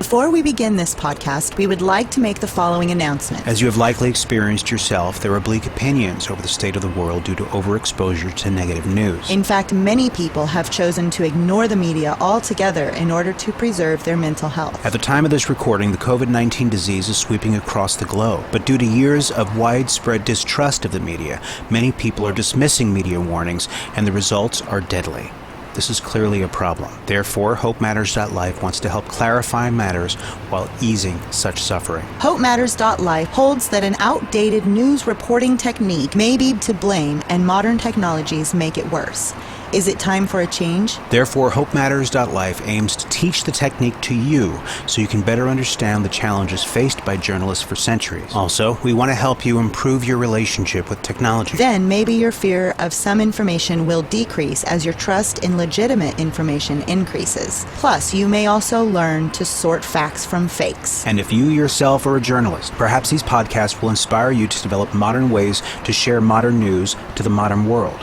Before we begin this podcast, we would like to make the following announcement. As you have likely experienced yourself, there are bleak opinions over the state of the world due to overexposure to negative news. In fact, many people have chosen to ignore the media altogether in order to preserve their mental health. At the time of this recording, the COVID-19 disease is sweeping across the globe. But due to years of widespread distrust of the media, many people are dismissing media warnings, and the results are deadly. This is clearly a problem. Therefore, HopeMatters.Life wants to help clarify matters while easing such suffering. HopeMatters.Life holds that an outdated news reporting technique may be to blame and modern technologies make it worse. Is it time for a change? Therefore, HopeMatters.Life aims to teach the technique to you so you can better understand the challenges faced by journalists for centuries. Also, we want to help you improve your relationship with technology. Then maybe your fear of some information will decrease as your trust in legitimate information increases. Plus, you may also learn to sort facts from fakes. And if you yourself are a journalist, perhaps these podcasts will inspire you to develop modern ways to share modern news to the modern world.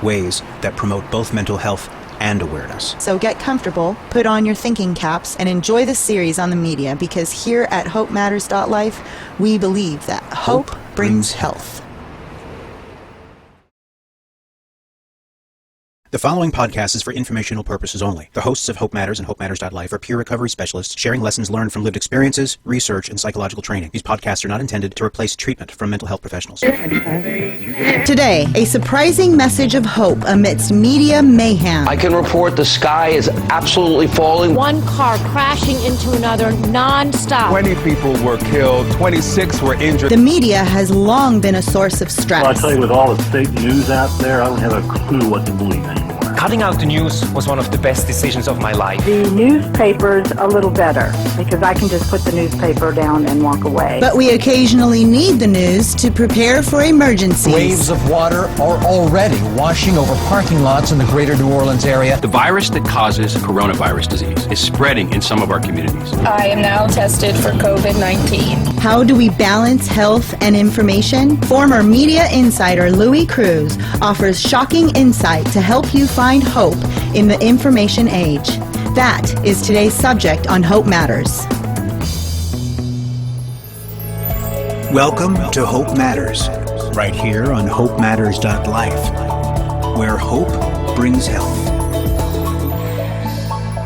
Ways that promote both mental health and awareness. So get comfortable, put on your thinking caps, and enjoy the series on the media, because here at HopeMatters.Life, we believe that hope brings health. The following podcast is for informational purposes only. The hosts of Hope Matters and HopeMatters.Life are peer recovery specialists sharing lessons learned from lived experiences, research, and psychological training. These podcasts are not intended to replace treatment from mental health professionals. Today, a surprising message of hope amidst media mayhem. I can report the sky is absolutely falling. One car crashing into another non-stop. 20 people were killed, 26 were injured. The media has long been a source of stress. Well, I tell you, with all the fake news out there, I don't have a clue what to believe anymore. Cutting out the news was one of the best decisions of my life. The newspaper's a little better because I can just put the newspaper down and walk away. But we occasionally need the news to prepare for emergencies. Waves of water are already washing over parking lots in the greater New Orleans area. The virus that causes coronavirus disease is spreading in some of our communities. I am now tested for COVID-19. How do we balance health and information? Former media insider Louie Cruz offers shocking insight to help you find hope in the information age. That is today's subject on Hope Matters. Welcome to Hope Matters, right here on HopeMatters.Life, where hope brings health.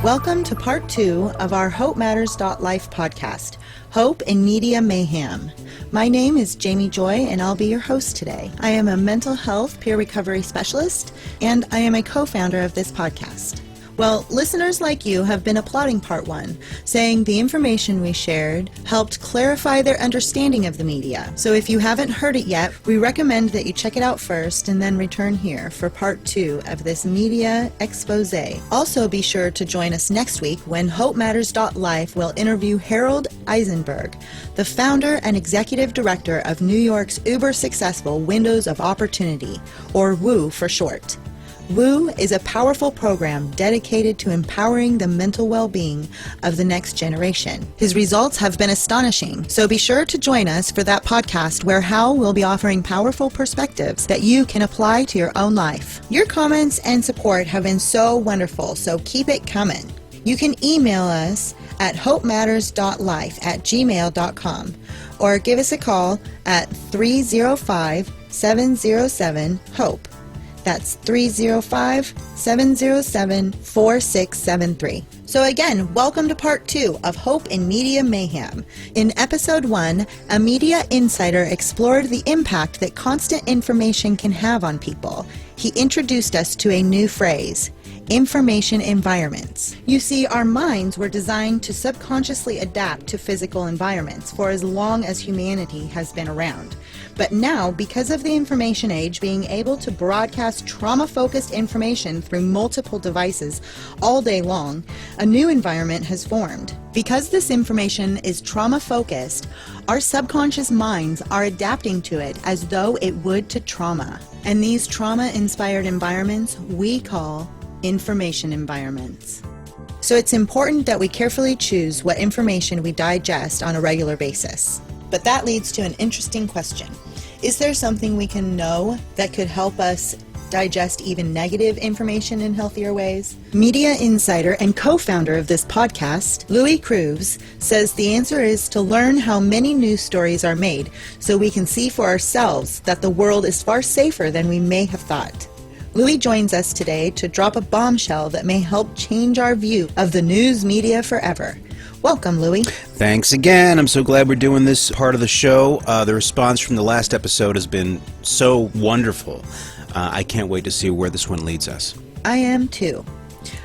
Welcome to part 2 of our HopeMatters.Life podcast, Hope in Media Mayhem. My name is Jamy Joy, and I'll be your host today. I am a mental health peer recovery specialist, and I am a co-founder of this podcast. Well, listeners like you have been applauding part 1, saying the information we shared helped clarify their understanding of the media. So if you haven't heard it yet, we recommend that you check it out first and then return here for part 2 of this media expose. Also be sure to join us next week when HopeMatters.Life will interview Harold Eisenberg, the founder and executive director of New York's uber-successful Windows of Opportunity, or WOO for short. WOO is a powerful program dedicated to empowering the mental well-being of the next generation. His results have been astonishing, so be sure to join us for that podcast where Hal will be offering powerful perspectives that you can apply to your own life. Your comments and support have been so wonderful, so keep it coming. You can email us at HopeMatters.Life@gmail.com or give us a call at 305-707-HOPE. That's 305-707-4673. So again, welcome to part 2 of Hope in Media Mayhem. In episode 1, a media insider explored the impact that constant information can have on people. He introduced us to a new phrase, information environments. You see, our minds were designed to subconsciously adapt to physical environments for as long as humanity has been around. But now, because of the information age being able to broadcast trauma-focused information through multiple devices all day long, a new environment has formed. Because this information is trauma-focused, our subconscious minds are adapting to it as though it would to trauma. And these trauma-inspired environments we call information environments. So it's important that we carefully choose what information we digest on a regular basis. But that leads to an interesting question. Is there something we can know that could help us digest even negative information in healthier ways? Media insider and co-founder of this podcast, Louie Cruz, says the answer is to learn how many news stories are made so we can see for ourselves that the world is far safer than we may have thought. Louie joins us today to drop a bombshell that may help change our view of the news media forever. Welcome, Louie. Thanks again. I'm so glad we're doing this part of the show. The response from the last episode has been so wonderful. I can't wait to see where this one leads us. I am too.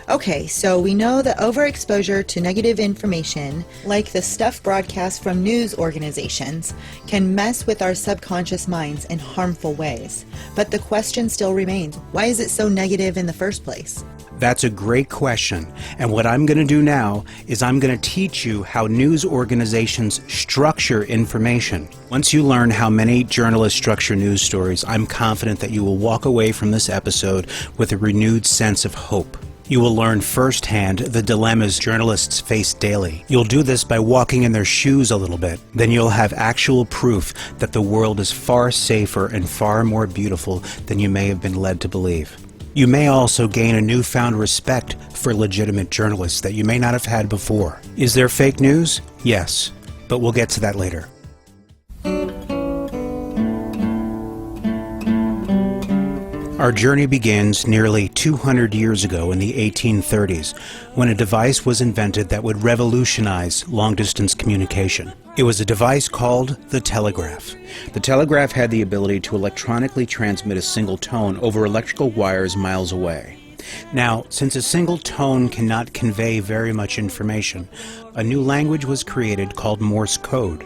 Okay, so we know that overexposure to negative information, like the stuff broadcast from news organizations, can mess with our subconscious minds in harmful ways. But the question still remains, why is it so negative in the first place? That's a great question, and what I'm going to do now is I'm going to teach you how news organizations structure information. Once you learn how many journalists structure news stories, I'm confident that you will walk away from this episode with a renewed sense of hope. You will learn firsthand the dilemmas journalists face daily. You'll do this by walking in their shoes a little bit. Then you'll have actual proof that the world is far safer and far more beautiful than you may have been led to believe. You may also gain a newfound respect for legitimate journalists that you may not have had before. Is there fake news? Yes, but we'll get to that later. Our journey begins nearly 200 years ago in the 1830s, when a device was invented that would revolutionize long-distance communication. It was a device called the telegraph. The telegraph had the ability to electronically transmit a single tone over electrical wires miles away. Now, since a single tone cannot convey very much information, a new language was created called Morse code.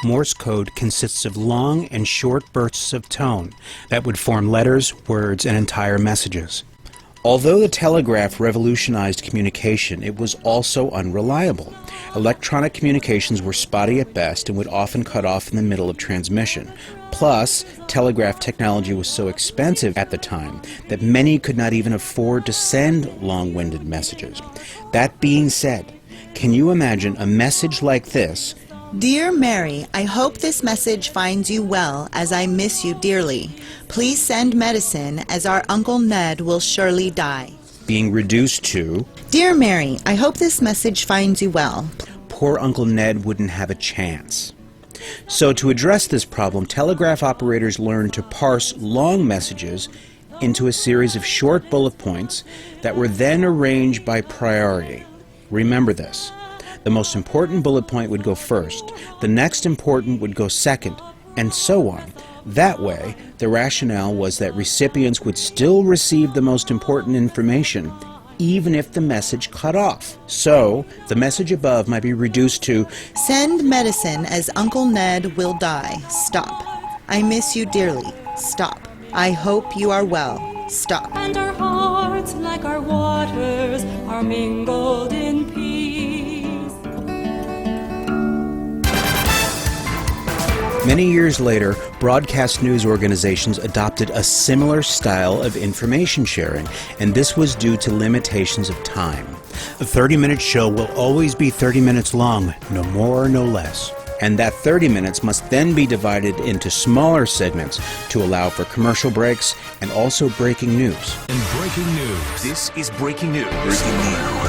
Morse code consists of long and short bursts of tone that would form letters, words, and entire messages. Although the telegraph revolutionized communication, it was also unreliable. Electronic communications were spotty at best and would often cut off in the middle of transmission. Plus, telegraph technology was so expensive at the time that many could not even afford to send long-winded messages. That being said, can you imagine a message like this? Dear Mary, I hope this message finds you well, as I miss you dearly. Please send medicine, as our Uncle Ned will surely die. Being reduced to, Dear Mary, I hope this message finds you well. Poor Uncle Ned wouldn't have a chance. So to address this problem, telegraph operators learned to parse long messages into a series of short bullet points that were then arranged by priority. Remember this. The most important bullet point would go first, the next important would go second, and so on. That way, the rationale was that recipients would still receive the most important information, even if the message cut off. So, the message above might be reduced to, Send medicine, as Uncle Ned will die. Stop. I miss you dearly. Stop. I hope you are well. Stop. And our hearts, like our waters, are mingled in peace. Many years later, broadcast news organizations adopted a similar style of information sharing, and this was due to limitations of time. A 30-minute show will always be 30 minutes long, no more, no less. And that 30 minutes must then be divided into smaller segments to allow for commercial breaks and also breaking news. And breaking news. This is breaking news.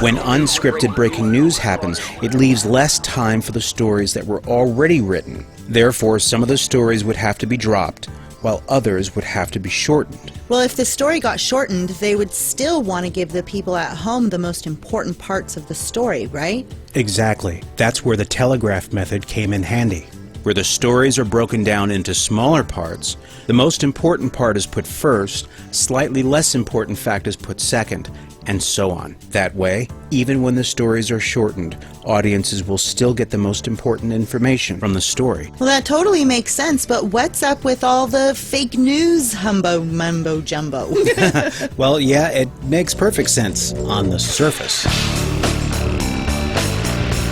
When unscripted breaking news happens, it leaves less time for the stories that were already written. Therefore, some of the stories would have to be dropped, while others would have to be shortened. Well, if the story got shortened, they would still want to give the people at home the most important parts of the story, right? Exactly. That's where the telegraph method came in handy. Where the stories are broken down into smaller parts, the most important part is put first, slightly less important fact is put second, and so on. That way, even when the stories are shortened, audiences will still get the most important information from the story. Well, that totally makes sense, but what's up with all the fake news mumbo jumbo? Well, yeah, it makes perfect sense on the surface.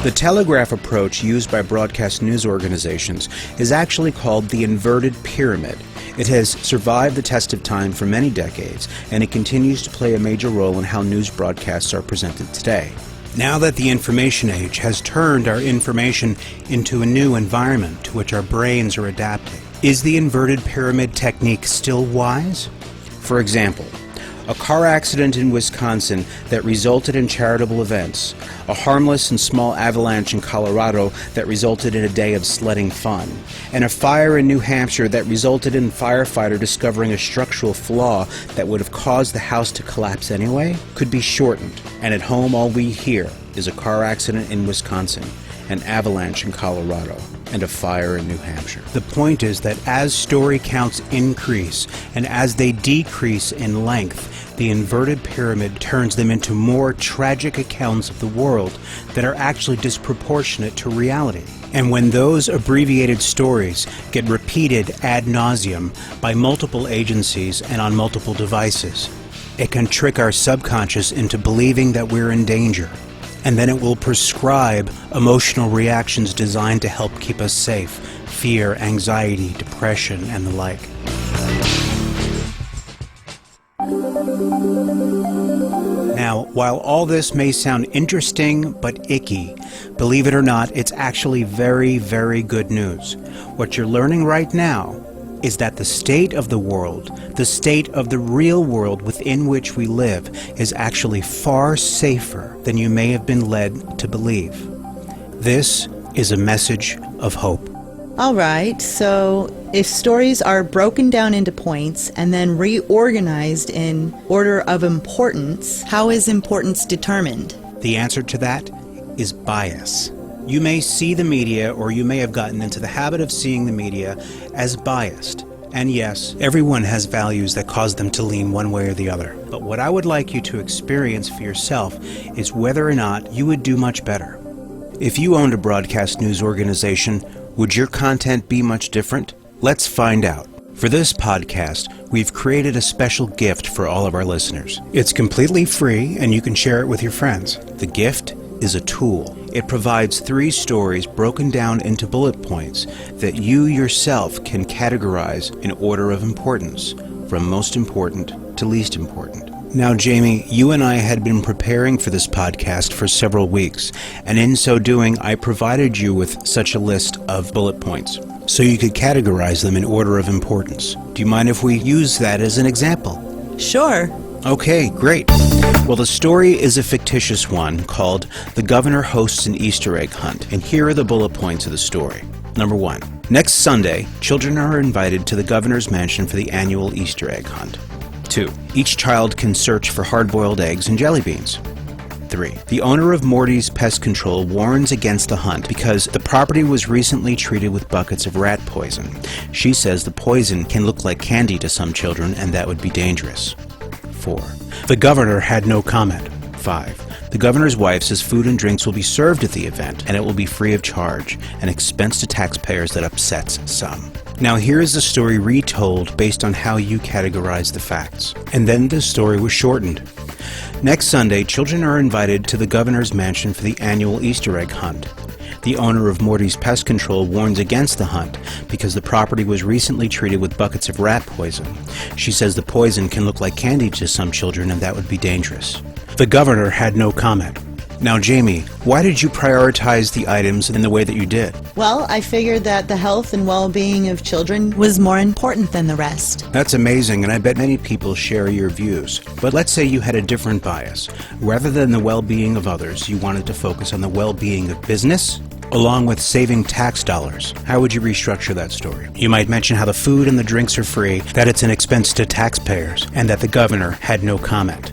The telegraph approach used by broadcast news organizations is actually called the inverted pyramid. It has survived the test of time for many decades, and it continues to play a major role in how news broadcasts are presented today. Now that the information age has turned our information into a new environment to which our brains are adapting, is the inverted pyramid technique still wise? For example, a car accident in Wisconsin that resulted in charitable events, a harmless and small avalanche in Colorado that resulted in a day of sledding fun, and a fire in New Hampshire that resulted in a firefighter discovering a structural flaw that would have caused the house to collapse anyway, could be shortened. And at home, all we hear is a car accident in Wisconsin, an avalanche in Colorado, and a fire in New Hampshire. The point is that as story counts increase and as they decrease in length, the inverted pyramid turns them into more tragic accounts of the world that are actually disproportionate to reality. And when those abbreviated stories get repeated ad nauseum by multiple agencies and on multiple devices, it can trick our subconscious into believing that we're in danger. And then it will prescribe emotional reactions designed to help keep us safe: fear, anxiety, depression, and the like. Now, while all this may sound interesting but icky, believe it or not, it's actually very, very good news. What you're learning right now is that the state of the world, the state of the real world within which we live, is actually far safer than you may have been led to believe. This is a message of hope. All right, so if stories are broken down into points and then reorganized in order of importance, how is importance determined? The answer to that is bias. You may see the media, or you may have gotten into the habit of seeing the media as biased. And yes, everyone has values that cause them to lean one way or the other. But what I would like you to experience for yourself is whether or not you would do much better. If you owned a broadcast news organization, would your content be much different? Let's find out. For this podcast, we've created a special gift for all of our listeners. It's completely free, and you can share it with your friends. The gift is a tool. It provides 3 stories broken down into bullet points that you yourself can categorize in order of importance, from most important to least important. Now, Jamie, you and I had been preparing for this podcast for several weeks, and in so doing, I provided you with such a list of bullet points, so you could categorize them in order of importance. Do you mind if we use that as an example? Sure. Okay, great. Well, the story is a fictitious one called "The Governor Hosts an Easter Egg Hunt," and here are the bullet points of the story. Number 1. Next Sunday, children are invited to the governor's mansion for the annual Easter egg hunt. 2. Each child can search for hard-boiled eggs and jelly beans. 3. The owner of Morty's Pest Control warns against the hunt because the property was recently treated with buckets of rat poison. She says the poison can look like candy to some children, and that would be dangerous. 4. The governor had no comment. 5. The governor's wife says food and drinks will be served at the event, and it will be free of charge, an expense to taxpayers that upsets some. Now here is the story retold based on how you categorize the facts. And then the story was shortened. Next Sunday, children are invited to the governor's mansion for the annual Easter egg hunt. The owner of Morty's Pest Control warns against the hunt because the property was recently treated with buckets of rat poison. She says the poison can look like candy to some children, and that would be dangerous. The governor had no comment. Now, Jamie, why did you prioritize the items in the way that you did? Well, I figured that the health and well-being of children was more important than the rest. That's amazing, and I bet many people share your views. But let's say you had a different bias. Rather than the well-being of others, you wanted to focus on the well-being of business, along with saving tax dollars. How would you restructure that story? You might mention how the food and the drinks are free, that it's an expense to taxpayers, and that the governor had no comment.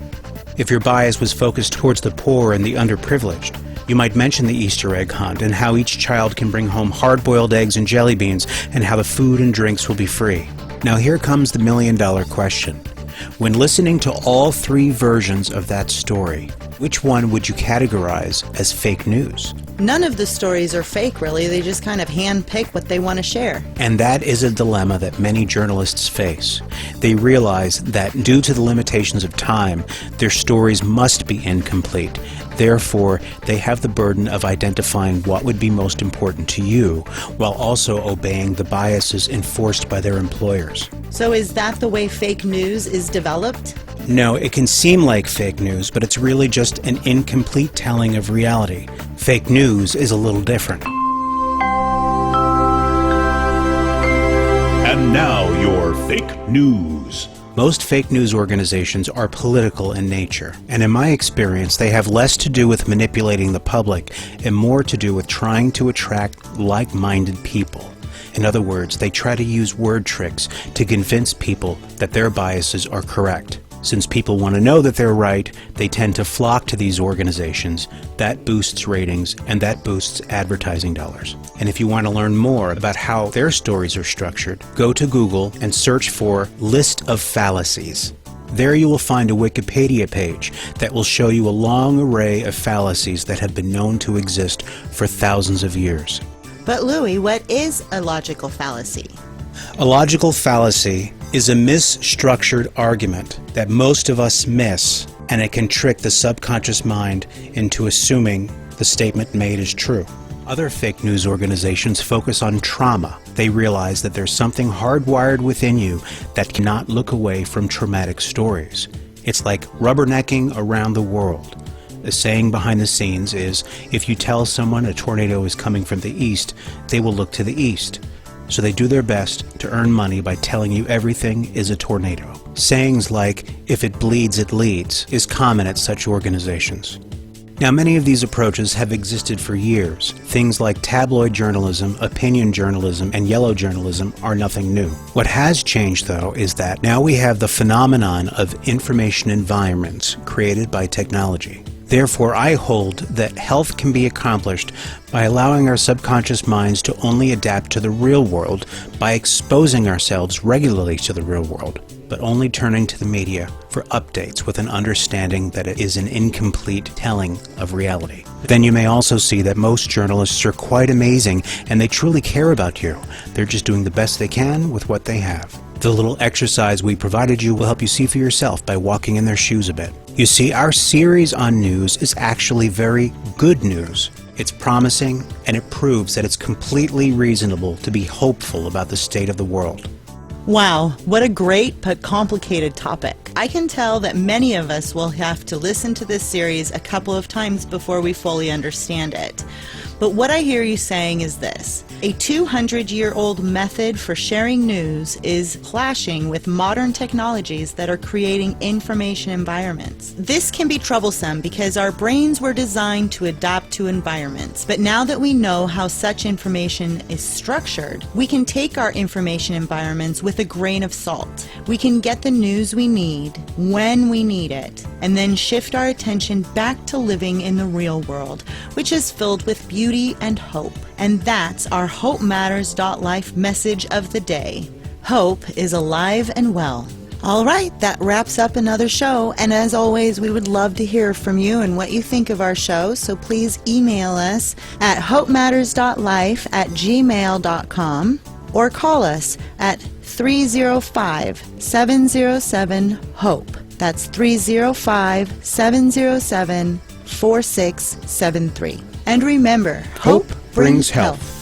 If your bias was focused towards the poor and the underprivileged, you might mention the Easter egg hunt and how each child can bring home hard-boiled eggs and jelly beans, and how the food and drinks will be free. Now here comes the million-dollar question. When listening to all 3 versions of that story, which one would you categorize as fake news? None of the stories are fake, really. They just kind of handpick what they want to share. And that is a dilemma that many journalists face. They realize that due to the limitations of time, their stories must be incomplete. Therefore, they have the burden of identifying what would be most important to you, while also obeying the biases enforced by their employers. So is that the way fake news is developed? No, it can seem like fake news, but it's really just an incomplete telling of reality. Fake news is a little different. And now your fake news. Most fake news organizations are political in nature, and in my experience, they have less to do with manipulating the public and more to do with trying to attract like-minded people. In other words, they try to use word tricks to convince people that their biases are correct. Since people want to know that they're right, they tend to flock to these organizations. That boosts ratings, and that boosts advertising dollars. And if you want to learn more about how their stories are structured, go to Google and search for List of Fallacies. There you will find a Wikipedia page that will show you a long array of fallacies that have been known to exist for thousands of years. But Louie, what is a logical fallacy? A logical fallacy is a misstructured argument that most of us miss, and it can trick the subconscious mind into assuming the statement made is true. Other fake news organizations focus on trauma. They realize that there's something hardwired within you that cannot look away from traumatic stories. It's like rubbernecking around the world. The saying behind the scenes is, if you tell someone a tornado is coming from the east, they will look to the east. So they do their best to earn money by telling you everything is a tornado. Sayings like, if it bleeds, it leads, is common at such organizations. Now, many of these approaches have existed for years. Things like tabloid journalism, opinion journalism, and yellow journalism are nothing new. What has changed, though, is that now we have the phenomenon of information environments created by technology. Therefore, I hold that health can be accomplished by allowing our subconscious minds to only adapt to the real world by exposing ourselves regularly to the real world, but only turning to the media for updates with an understanding that it is an incomplete telling of reality. Then you may also see that most journalists are quite amazing and they truly care about you. They're just doing the best they can with what they have. The little exercise we provided you will help you see for yourself by walking in their shoes a bit. You see, our series on news is actually very good news. It's promising, and it proves that it's completely reasonable to be hopeful about the state of the world. Wow, what a great but complicated topic. I can tell that many of us will have to listen to this series a couple of times before we fully understand it. But what I hear you saying is this: a 200-year-old method for sharing news is clashing with modern technologies that are creating information environments. This can be troublesome because our brains were designed to adapt to environments. But now that we know how such information is structured, we can take our information environments with a grain of salt. We can get the news we need when we need it, and then shift our attention back to living in the real world, which is filled with beauty and hope. And that's our HopeMatters.Life message of the day. Hope is alive and well. All right, that wraps up another show, and as always, we would love to hear from you and what you think of our show, so please email us at HopeMatters.Life@gmail.com or call us at 305-707-HOPE. That's 305-707-4673. And remember, hope brings health.